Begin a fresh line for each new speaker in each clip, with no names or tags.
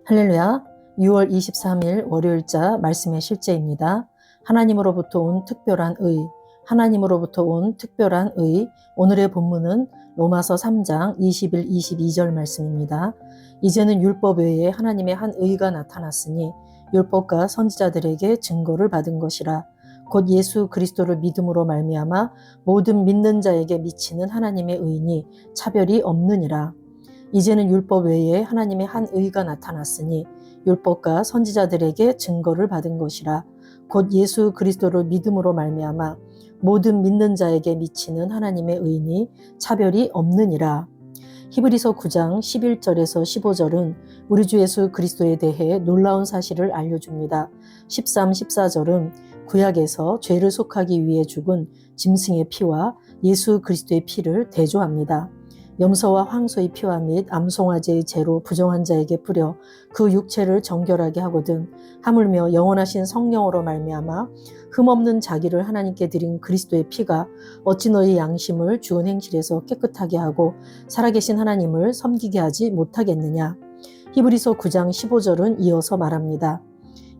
할렐루야. 6월 23일 월요일자 말씀의 실제입니다. 하나님으로부터 온 특별한 의, 하나님으로부터 온 특별한 의. 오늘의 본문은 로마서 3장 21, 22절 말씀입니다. 이제는 율법 외에 하나님의 한 의가 나타났으니 율법과 선지자들에게 증거를 받은 것이라. 곧 예수 그리스도를 믿음으로 말미암아 모든 믿는 자에게 미치는 하나님의 의니 차별이 없느니라. 이제는 율법 외에 하나님의 한 의가 나타났으니 율법과 선지자들에게 증거를 받은 것이라. 곧 예수 그리스도를 믿음으로 말미암아 모든 믿는 자에게 미치는 하나님의 의니 차별이 없느니라. 히브리서 9장 11절에서 15절은 우리 주 예수 그리스도에 대해 놀라운 사실을 알려줍니다. 13, 14절은 구약에서 죄를 속하기 위해 죽은 짐승의 피와 예수 그리스도의 피를 대조합니다. 염소와 황소의 피와 및 암송아지의 죄로 부정한 자에게 뿌려 그 육체를 정결하게 하거든 하물며 영원하신 성령으로 말미암아 흠없는 자기를 하나님께 드린 그리스도의 피가 어찌 너희 양심을 죽은 행실에서 깨끗하게 하고 살아계신 하나님을 섬기게 하지 못하겠느냐. 히브리서 9장 15절은 이어서 말합니다.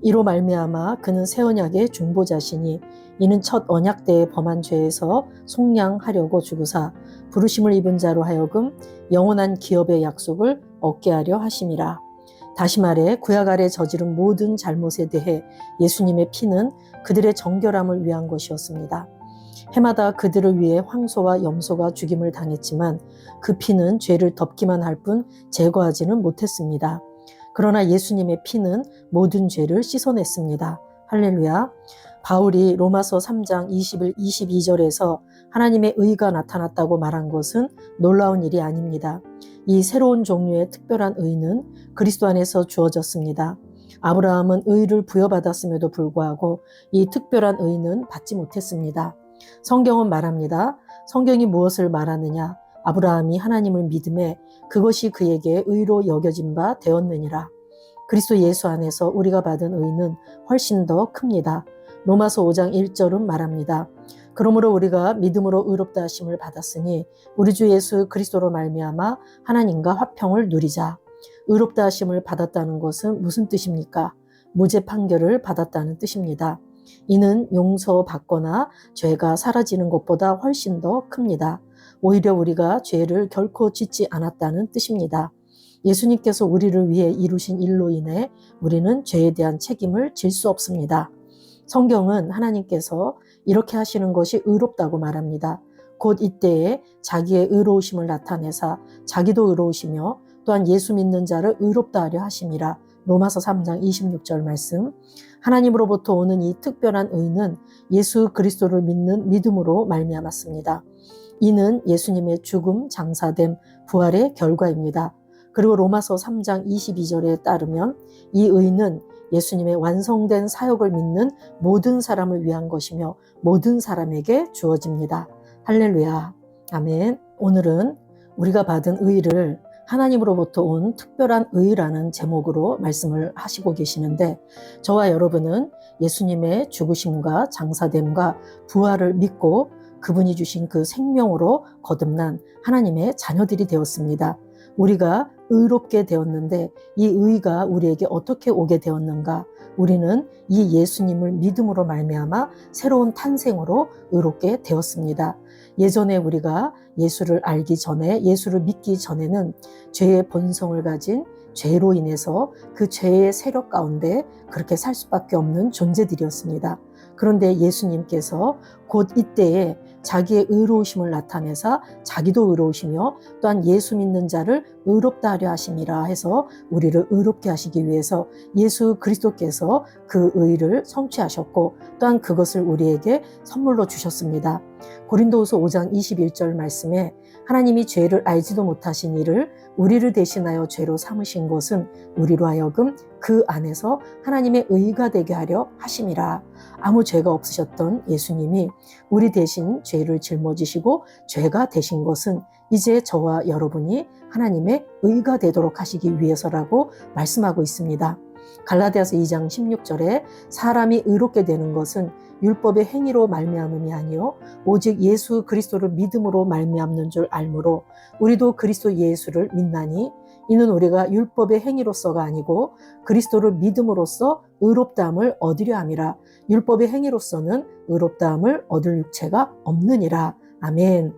이로 말미암아 그는 새 언약의 중보자시니 이는 첫 언약 때에 범한 죄에서 속량하려고 죽으사 부르심을 입은 자로 하여금 영원한 기업의 약속을 얻게 하려 하심이라. 다시 말해 구약 아래 저지른 모든 잘못에 대해 예수님의 피는 그들의 정결함을 위한 것이었습니다. 해마다 그들을 위해 황소와 염소가 죽임을 당했지만 그 피는 죄를 덮기만 할 뿐 제거하지는 못했습니다. 그러나 예수님의 피는 모든 죄를 씻어냈습니다. 할렐루야. 바울이 로마서 3장 21, 22절에서 하나님의 의가 나타났다고 말한 것은 놀라운 일이 아닙니다. 이 새로운 종류의 특별한 의는 그리스도 안에서 주어졌습니다. 아브라함은 의를 부여받았음에도 불구하고 이 특별한 의는 받지 못했습니다. 성경은 말합니다. 성경이 무엇을 말하느냐? 아브라함이 하나님을 믿음에 그것이 그에게 의로 여겨진 바 되었느니라. 그리스도 예수 안에서 우리가 받은 의는 훨씬 더 큽니다. 로마서 5장 1절은 말합니다. 그러므로 우리가 믿음으로 의롭다 하심을 받았으니 우리 주 예수 그리스도로 말미암아 하나님과 화평을 누리자. 의롭다 하심을 받았다는 것은 무슨 뜻입니까? 무죄 판결을 받았다는 뜻입니다. 이는 용서받거나 죄가 사라지는 것보다 훨씬 더 큽니다. 오히려 우리가 죄를 결코 짓지 않았다는 뜻입니다. 예수님께서 우리를 위해 이루신 일로 인해 우리는 죄에 대한 책임을 질 수 없습니다. 성경은 하나님께서 이렇게 하시는 것이 의롭다고 말합니다. 곧 이때에 자기의 의로우심을 나타내사 자기도 의로우시며 또한 예수 믿는 자를 의롭다 하려 하심이라. 로마서 3장 26절 말씀. 하나님으로부터 오는 이 특별한 의는 예수 그리스도를 믿는 믿음으로 말미암았습니다. 이는 예수님의 죽음, 장사됨, 부활의 결과입니다. 그리고 로마서 3장 22절에 따르면 이 의는 예수님의 완성된 사역을 믿는 모든 사람을 위한 것이며 모든 사람에게 주어집니다. 할렐루야. 아멘. 오늘은 우리가 받은 의를 하나님으로부터 온 특별한 의라는 제목으로 말씀을 하시고 계시는데 저와 여러분은 예수님의 죽으심과 장사됨과 부활을 믿고 그분이 주신 그 생명으로 거듭난 하나님의 자녀들이 되었습니다. 우리가 의롭게 되었는데 이 의가 우리에게 어떻게 오게 되었는가? 우리는 이 예수님을 믿음으로 말미암아 새로운 탄생으로 의롭게 되었습니다. 예전에 우리가 예수를 알기 전에, 예수를 믿기 전에는 죄의 본성을 가진 죄로 인해서 그 죄의 세력 가운데 그렇게 살 수밖에 없는 존재들이었습니다. 그런데 예수님께서 곧 이때에 자기의 의로우심을 나타내사 자기도 의로우시며 또한 예수 믿는 자를 의롭다 하려 하심이라 해서 우리를 의롭게 하시기 위해서 예수 그리스도께서 그 의를 성취하셨고 또한 그것을 우리에게 선물로 주셨습니다. 고린도후서 5장 21절 말씀에 하나님이 죄를 알지도 못하신 이를 우리를 대신하여 죄로 삼으신 것은 우리로 하여금 그 안에서 하나님의 의가 되게 하려 하심이라. 아무 죄가 없으셨던 예수님이 우리 대신 죄를 짊어지시고 죄가 되신 것은 이제 저와 여러분이 하나님의 의가 되도록 하시기 위해서라고 말씀하고 있습니다. 갈라디아서 2장 16절에 사람이 의롭게 되는 것은 율법의 행위로 말미암음이 아니요 오직 예수 그리스도를 믿음으로 말미암는 줄 알므로 우리도 그리스도 예수를 믿나니 이는 우리가 율법의 행위로서가 아니고 그리스도를 믿음으로써 의롭다함을 얻으려 함이라. 율법의 행위로서는 의롭다함을 얻을 육체가 없느니라. 아멘.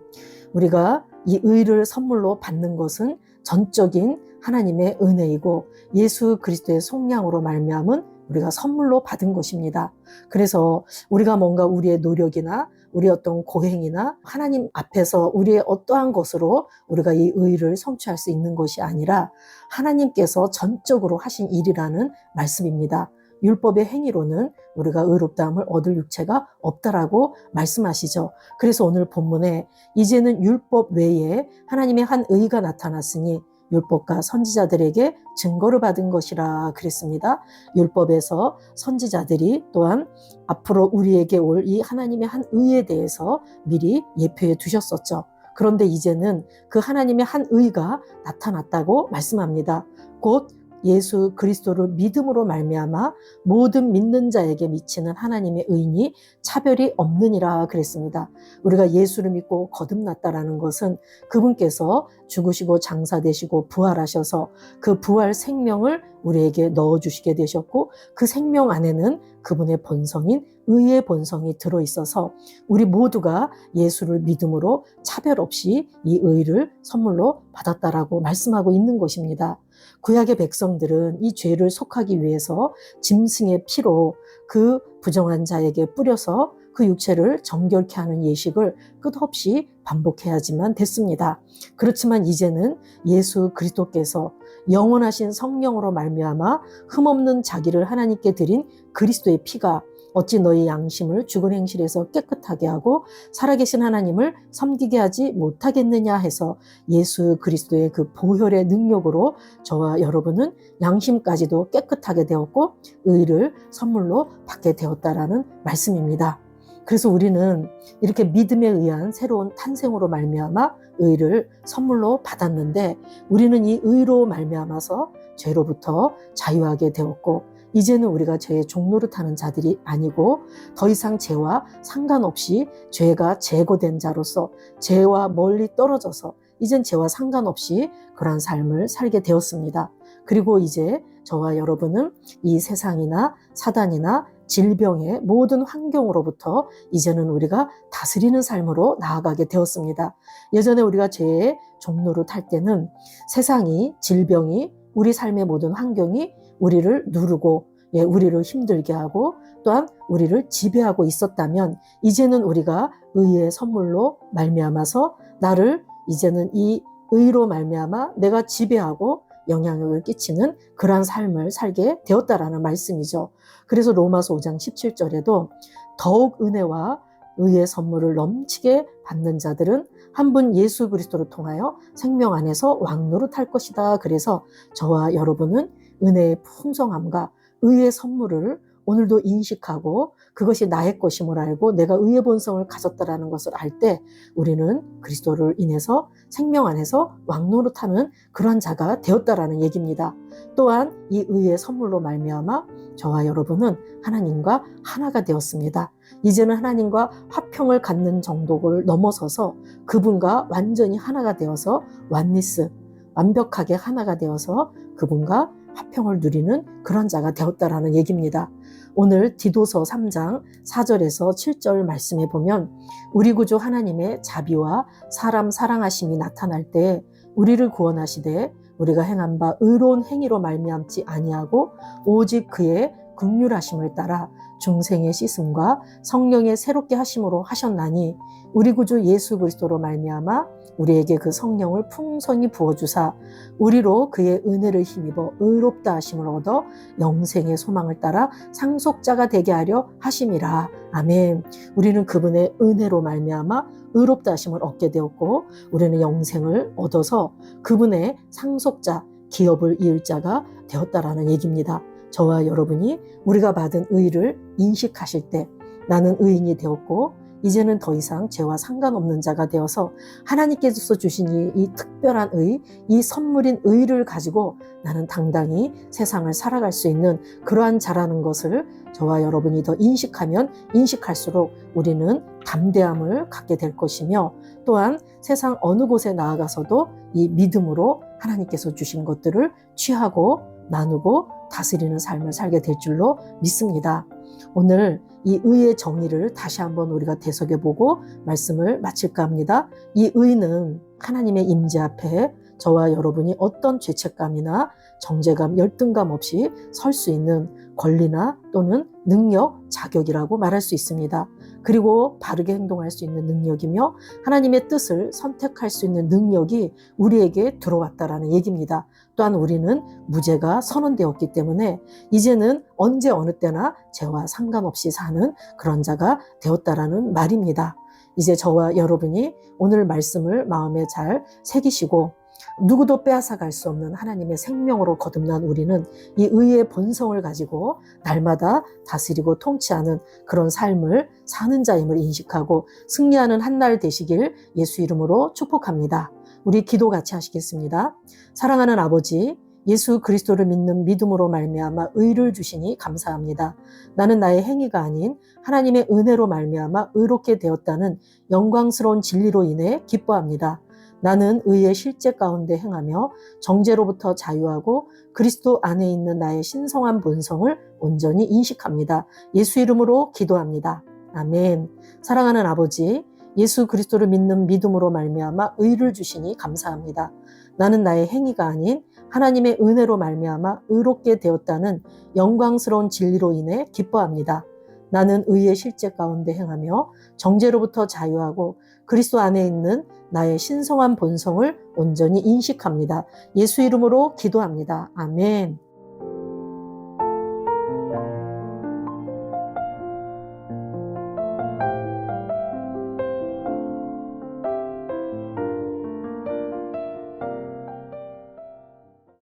우리가 이 의를 선물로 받는 것은 전적인 하나님의 은혜이고 예수 그리스도의 속량으로 말미암은 우리가 선물로 받은 것입니다. 그래서 우리가 뭔가 우리의 노력이나 우리의 어떤 고행이나 하나님 앞에서 우리의 어떠한 것으로 우리가 이 의를 성취할 수 있는 것이 아니라 하나님께서 전적으로 하신 일이라는 말씀입니다. 율법의 행위로는 우리가 의롭다함을 얻을 육체가 없다라고 말씀하시죠. 그래서 오늘 본문에 이제는 율법 외에 하나님의 한 의가 나타났으니 율법과 선지자들에게 증거를 받은 것이라 그랬습니다. 율법에서 선지자들이 또한 앞으로 우리에게 올 이 하나님의 한 의에 대해서 미리 예표해 두셨었죠. 그런데 이제는 그 하나님의 한 의가 나타났다고 말씀합니다. 곧 예수 그리스도를 믿음으로 말미암아 모든 믿는 자에게 미치는 하나님의 의니 차별이 없느니라 그랬습니다. 우리가 예수를 믿고 거듭났다라는 것은 그분께서 죽으시고 장사되시고 부활하셔서 그 부활 생명을 우리에게 넣어주시게 되셨고 그 생명 안에는 그분의 본성인 의의 본성이 들어있어서 우리 모두가 예수를 믿음으로 차별 없이 이 의를 선물로 받았다라고 말씀하고 있는 것입니다. 구약의 백성들은 이 죄를 속하기 위해서 짐승의 피로 그 부정한 자에게 뿌려서 그 육체를 정결케 하는 예식을 끝없이 반복해야지만 됐습니다. 그렇지만 이제는 예수 그리스도께서 영원하신 성령으로 말미암아 흠없는 자기를 하나님께 드린 그리스도의 피가 어찌 너희 양심을 죽은 행실에서 깨끗하게 하고 살아계신 하나님을 섬기게 하지 못하겠느냐 해서 예수 그리스도의 그 보혈의 능력으로 저와 여러분은 양심까지도 깨끗하게 되었고 의를 선물로 받게 되었다라는 말씀입니다. 그래서 우리는 이렇게 믿음에 의한 새로운 탄생으로 말미암아 의를 선물로 받았는데 우리는 이 의로 말미암아서 죄로부터 자유하게 되었고 이제는 우리가 죄의 종로를 타는 자들이 아니고 더 이상 죄와 상관없이 죄가 제거된 자로서 죄와 멀리 떨어져서 이젠 죄와 상관없이 그러한 삶을 살게 되었습니다. 그리고 이제 저와 여러분은 이 세상이나 사단이나 질병의 모든 환경으로부터 이제는 우리가 다스리는 삶으로 나아가게 되었습니다. 예전에 우리가 죄의 종로를 탈 때는 세상이, 질병이, 우리 삶의 모든 환경이 우리를 누르고 우리를 힘들게 하고 또한 우리를 지배하고 있었다면 이제는 우리가 의의 선물로 말미암아서 나를 이제는 이 의로 말미암아 내가 지배하고 영향력을 끼치는 그러한 삶을 살게 되었다라는 말씀이죠. 그래서 로마서 5장 17절에도 더욱 은혜와 의의 선물을 넘치게 받는 자들은 한 분 예수 그리스도를 통하여 생명 안에서 왕노릇할 것이다. 그래서 저와 여러분은 은혜의 풍성함과 의의 선물을 오늘도 인식하고 그것이 나의 것임을 알고 내가 의의 본성을 가졌다라는 것을 알 때 우리는 그리스도를 인해서 생명 안에서 왕노릇하는 그러한 자가 되었다라는 얘기입니다. 또한 이 의의 선물로 말미암아 저와 여러분은 하나님과 하나가 되었습니다. 이제는 하나님과 화평을 갖는 정도를 넘어서서 그분과 완전히 하나가 되어서 완니스, 완벽하게 하나가 되어서 그분과 화평을 누리는 그런 자가 되었다라는 얘기입니다. 오늘 디도서 3장 4절에서 7절 말씀에 보면 우리 구주 하나님의 자비와 사람 사랑하심이 나타날 때 우리를 구원하시되 우리가 행한 바 의로운 행위로 말미암지 아니하고 오직 그의 긍휼하심을 따라 중생의 씻음과 성령의 새롭게 하심으로 하셨나니 우리 구주 예수 그리스도로 말미암아 우리에게 그 성령을 풍성히 부어주사 우리로 그의 은혜를 힘입어 의롭다 하심을 얻어 영생의 소망을 따라 상속자가 되게 하려 하심이라. 아멘. 우리는 그분의 은혜로 말미암아 의롭다 하심을 얻게 되었고 우리는 영생을 얻어서 그분의 상속자, 기업을 이을 자가 되었다라는 얘기입니다. 저와 여러분이 우리가 받은 의를 인식하실 때 나는 의인이 되었고 이제는 더 이상 죄와 상관없는 자가 되어서 하나님께서 주신 이 특별한 의, 이 선물인 의를 가지고 나는 당당히 세상을 살아갈 수 있는 그러한 자라는 것을 저와 여러분이 더 인식하면 인식할수록 우리는 담대함을 갖게 될 것이며 또한 세상 어느 곳에 나아가서도 이 믿음으로 하나님께서 주신 것들을 취하고 나누고 다스리는 삶을 살게 될 줄로 믿습니다. 오늘 이 의의 정의를 다시 한번 우리가 되새겨보고 말씀을 마칠까 합니다. 이 의는 하나님의 임재 앞에 저와 여러분이 어떤 죄책감이나 정죄감, 열등감 없이 설 수 있는 권리나 또는 능력, 자격이라고 말할 수 있습니다. 그리고 바르게 행동할 수 있는 능력이며 하나님의 뜻을 선택할 수 있는 능력이 우리에게 들어왔다라는 얘기입니다. 또한 우리는 무죄가 선언되었기 때문에 이제는 언제 어느 때나 죄와 상관없이 사는 그런 자가 되었다라는 말입니다. 이제 저와 여러분이 오늘 말씀을 마음에 잘 새기시고 누구도 빼앗아갈 수 없는 하나님의 생명으로 거듭난 우리는 이 의의 본성을 가지고 날마다 다스리고 통치하는 그런 삶을 사는 자임을 인식하고 승리하는 한 날 되시길 예수 이름으로 축복합니다. 우리 기도 같이 하시겠습니다. 사랑하는 아버지, 예수 그리스도를 믿는 믿음으로 말미암아 의를 주시니 감사합니다. 나는 나의 행위가 아닌 하나님의 은혜로 말미암아 의롭게 되었다는 영광스러운 진리로 인해 기뻐합니다. 나는 의의 실제 가운데 행하며 정죄로부터 자유하고 그리스도 안에 있는 나의 신성한 본성을 온전히 인식합니다. 예수 이름으로 기도합니다. 아멘. 사랑하는 아버지, 예수 그리스도를 믿는 믿음으로 말미암아 의를 주시니 감사합니다. 나는 나의 행위가 아닌 하나님의 은혜로 말미암아 의롭게 되었다는 영광스러운 진리로 인해 기뻐합니다. 나는 의의 실제 가운데 행하며 정죄로부터 자유하고 그리스도 안에 있는 나의 신성한 본성을 온전히 인식합니다. 예수 이름으로 기도합니다. 아멘.